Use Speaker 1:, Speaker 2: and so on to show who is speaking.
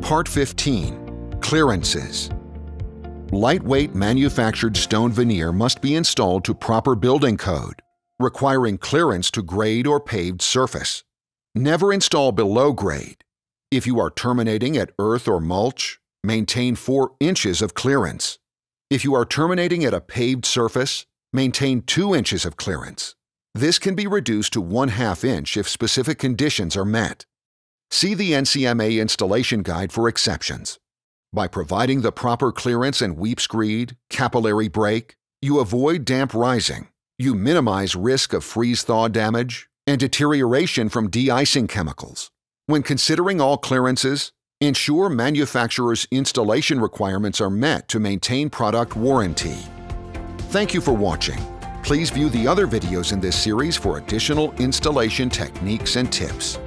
Speaker 1: Part 15. Clearances. Lightweight manufactured stone veneer must be installed to proper building code, requiring clearance to grade or paved surface. Never install below grade. If you are terminating at earth or mulch, maintain 4 inches of clearance. If you are terminating at a paved surface, maintain 2 inches of clearance. This can be reduced to 1/2 inch if specific conditions are met. See the NCMA installation guide for exceptions. By providing the proper clearance and weep screed, capillary break, you avoid damp rising, you minimize risk of freeze-thaw damage, and deterioration from de-icing chemicals. When considering all clearances, ensure manufacturer's installation requirements are met to maintain product warranty. Thank you for watching. Please view the other videos in this series for additional installation techniques and tips.